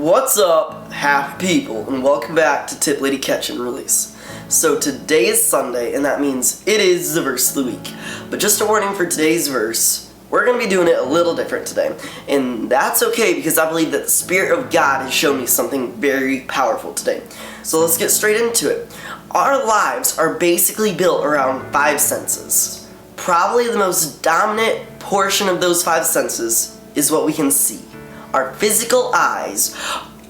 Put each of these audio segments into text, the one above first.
What's up, happy people, and welcome back to Tiplady Catch and Release. So today is Sunday, and that means it is the verse of the week. But just a warning for today's verse, we're going to be doing it a little different today. And that's okay, because I believe that the Spirit of God has shown me something very powerful today. So let's get straight into it. Our lives are basically built around 5 senses. Probably the most dominant portion of those 5 senses is what we can see. Our physical eyes.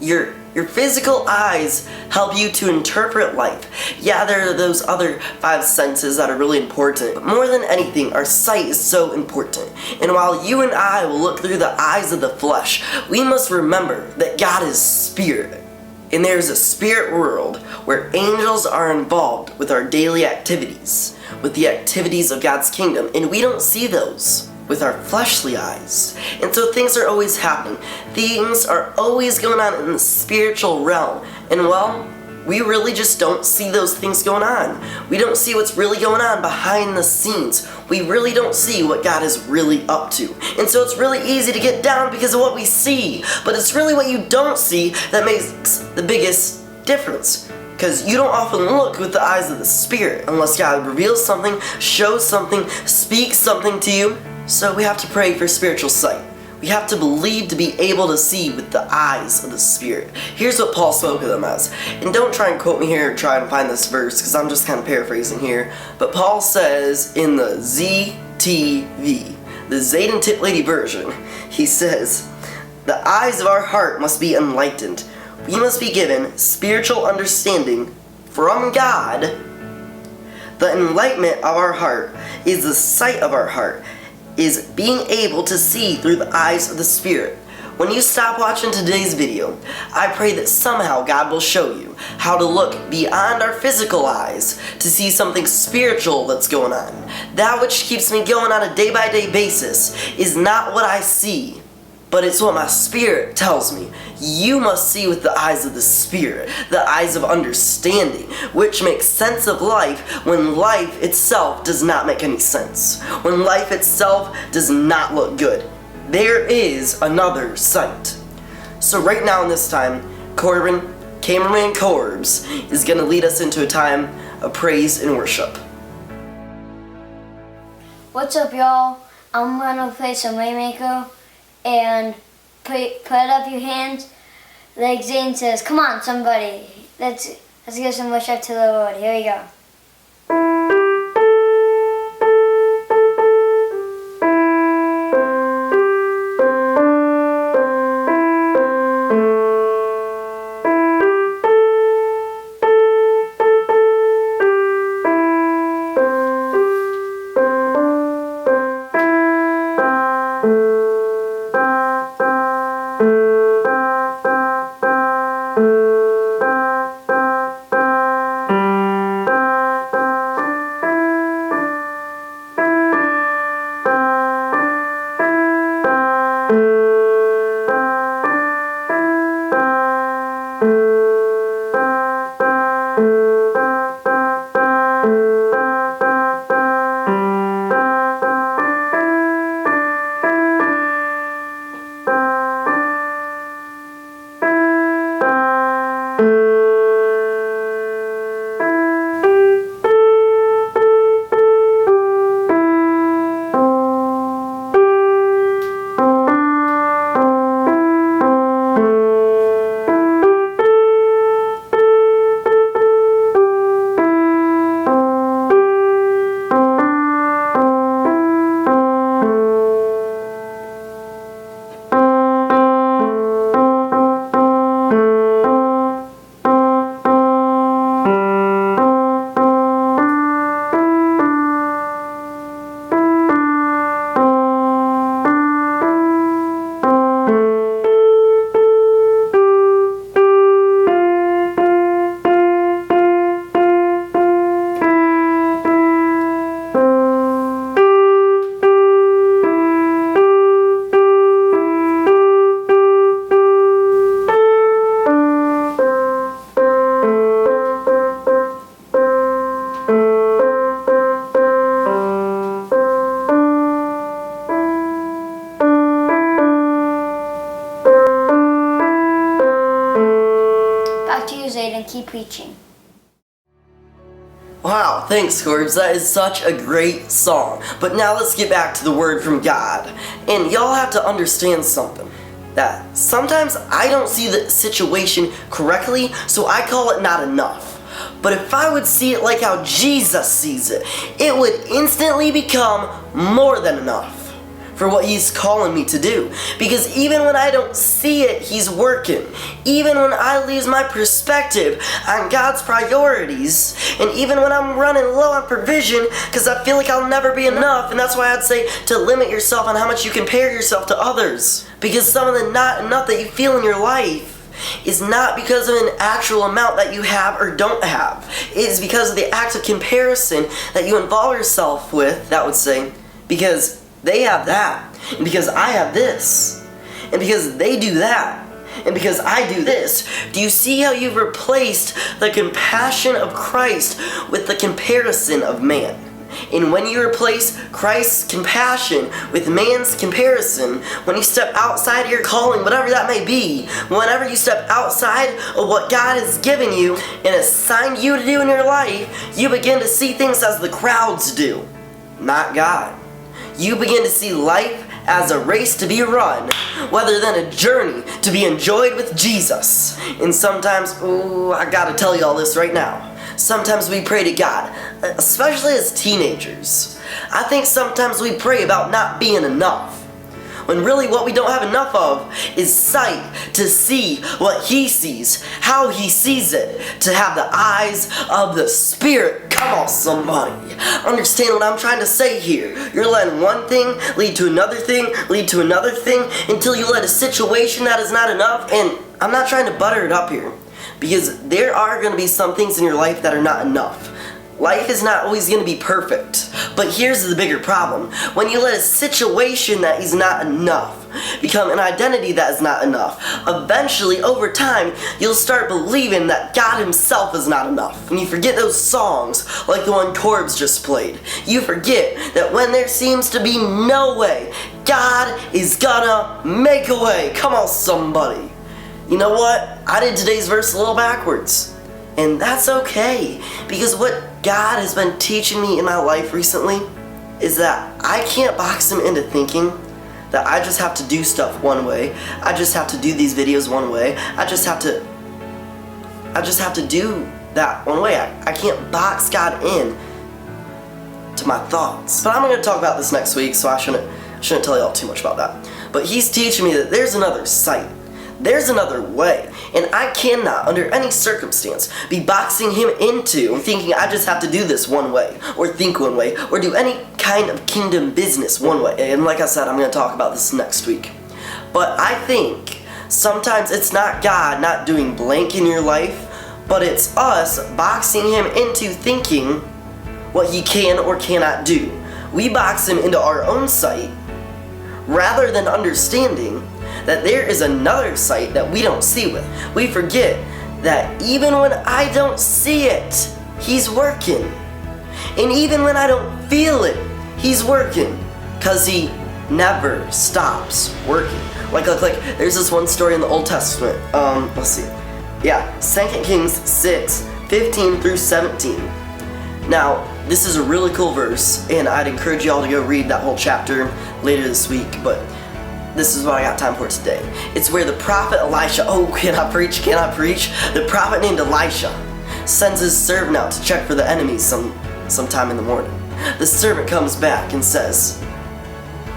Your physical eyes help you to interpret life. Yeah, there are those other 5 senses that are really important, but more than anything, our sight is so important. And while you and I will look through the eyes of the flesh, we must remember that God is spirit. And there's a spirit world where angels are involved with our daily activities, with the activities of God's kingdom, and we don't see those with our fleshly eyes. And so things are always happening. Things are always going on in the spiritual realm. And well, we really just don't see those things going on. We don't see what's really going on behind the scenes. We really don't see what God is really up to. And so it's really easy to get down because of what we see. But it's really what you don't see that makes the biggest difference. Because you don't often look with the eyes of the Spirit unless God reveals something, shows something, speaks something to you. So we have to pray for spiritual sight. We have to believe to be able to see with the eyes of the Spirit. Here's what Paul spoke of them as. And don't try and quote me here or try and find this verse, because I'm just kind of paraphrasing here. But Paul says in the ZTV, the Zayden Tiplady version, he says, "The eyes of our heart must be enlightened. We must be given spiritual understanding from God. The enlightenment of our heart is the sight of our heart, is being able to see through the eyes of the Spirit." When you stop watching today's video, I pray that somehow God will show you how to look beyond our physical eyes to see something spiritual that's going on. That which keeps me going on a day-by-day basis is not what I see, but it's what my spirit tells me. You must see with the eyes of the Spirit, the eyes of understanding, which makes sense of life when life itself does not make any sense. When life itself does not look good. There is another sight. So right now in this time, Cameraman Corbs is going to lead us into a time of praise and worship. What's up, y'all? I'm gonna play some Rainmaker. And put up your hands like Zane says. Come on, somebody. Let's give some worship to the Lord. Here we go. preaching. Wow, thanks Corbs, that is such a great song. But now let's get back to the word from God. And y'all have to understand something. That sometimes I don't see the situation correctly, so I call it not enough. But if I would see it like how Jesus sees it, it would instantly become more than enough for what he's calling me to do. Because even when I don't see it, he's working. Even when I lose my perspective on God's priorities, and even when I'm running low on provision because I feel like I'll never be enough, and that's why I'd say to limit yourself on how much you compare yourself to others. Because some of the not enough that you feel in your life is not because of an actual amount that you have or don't have. It is because of the act of comparison that you involve yourself with, that would say, because they have that, and because I have this, and because they do that, and because I do this. Do you see how you've replaced the compassion of Christ with the comparison of man? And when you replace Christ's compassion with man's comparison, when you step outside your calling, whatever that may be, whenever you step outside of what God has given you and assigned you to do in your life, you begin to see things as the crowds do, not God. You begin to see life as a race to be run, rather than a journey to be enjoyed with Jesus. And sometimes, I gotta tell you all this right now. Sometimes we pray to God, especially as teenagers. I think sometimes we pray about not being enough, when really what we don't have enough of is sight to see what he sees, how he sees it, to have the eyes of the Spirit. Come on, somebody. Understand what I'm trying to say here. You're letting one thing lead to another thing, lead to another thing, until you let a situation that is not enough. And I'm not trying to butter it up here, because there are going to be some things in your life that are not enough. Life is not always going to be perfect. But here's the bigger problem. When you let a situation that is not enough become an identity that is not enough, eventually, over time, you'll start believing that God himself is not enough. And you forget those songs, like the one Corbs just played. You forget that when there seems to be no way, God is gonna make a way. Come on, somebody. You know what? I did today's verse a little backwards. And that's okay, because what God has been teaching me in my life recently is that I can't box him into thinking that I just have to do stuff one way. I just have to do these videos one way. I just have to do that one way. I can't box God in to my thoughts. But I'm going to talk about this next week, so I shouldn't tell y'all too much about that. But he's teaching me that there's another sight. There's another way, and I cannot, under any circumstance, be boxing him into thinking I just have to do this one way, or think one way, or do any kind of kingdom business one way. And like I said, I'm going to talk about this next week. But I think sometimes it's not God not doing blank in your life, but it's us boxing him into thinking what he can or cannot do. We box him into our own sight, rather than understanding that there is another sight that we don't see with. We forget that even when I don't see it, he's working. And even when I don't feel it, he's working. Because he never stops working. Like, there's this one story in the Old Testament. Let's see. Yeah, 2 Kings 6, 15 through 17. Now, this is a really cool verse, and I'd encourage y'all to go read that whole chapter later this week, but this is what I got time for today. It's where the prophet Elisha, can I preach? The prophet named Elisha sends his servant out to check for the enemies sometime in the morning. The servant comes back and says,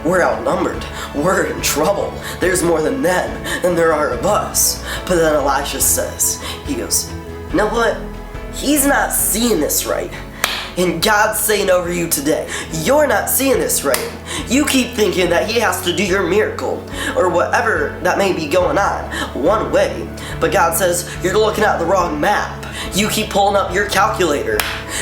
"We're outnumbered. We're in trouble. There's more than them than there are of us." But then Elisha says, he goes, "You know what? He's not seeing this right." And God's saying over you today, you're not seeing this right. You keep thinking that he has to do your miracle, or whatever that may be going on, one way. But God says, you're looking at the wrong map. You keep pulling up your calculator.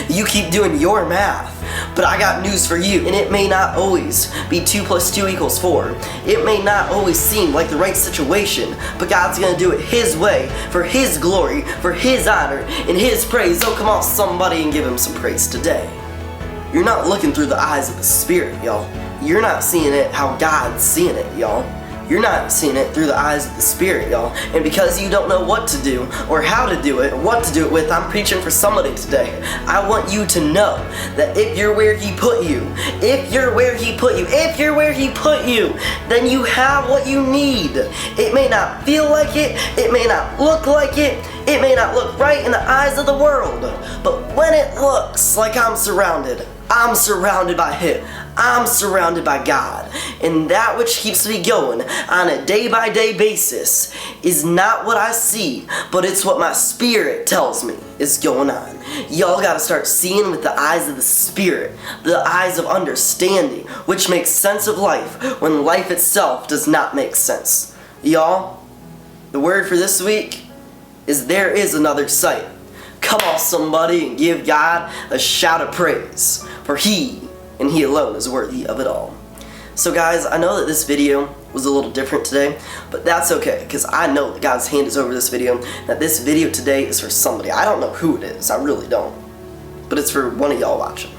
You keep doing your math. But I got news for you, and it may not always be 2 + 2 = 4. It may not always seem like the right situation, but God's gonna do it his way, for his glory, for his honor, and his praise. Oh, come on, somebody, and give him some praise today. You're not looking through the eyes of the Spirit, y'all. You're not seeing it how God's seeing it, y'all. you're not seeing it through the eyes of the Spirit, y'all. And because you don't know what to do or how to do it or what to do it with, I'm preaching for somebody today. I want you to know that if you're where He put you, then you have what you need. It may not feel like it may not look like it may not look right in the eyes of the world, but when it looks like I'm surrounded by Him. I'm surrounded by God. And that which keeps me going on a day-by-day basis is not what I see, but it's what my spirit tells me is going on. Y'all gotta start seeing with the eyes of the Spirit, the eyes of understanding, which makes sense of life when life itself does not make sense. Y'all, the word for this week is there is another sight. Come on, somebody, and give God a shout of praise, for He and He alone is worthy of it all. So guys, I know that this video was a little different today, but that's okay, because I know that God's hand is over this video, that this video today is for somebody. I don't know who it is, I really don't, but it's for one of y'all watching.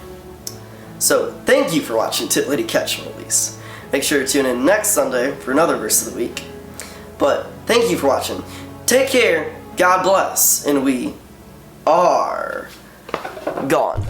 So, thank you for watching Tiplady Catch and Release. Make sure to tune in next Sunday for another verse of the week. But, thank you for watching. Take care, God bless, and we are gone.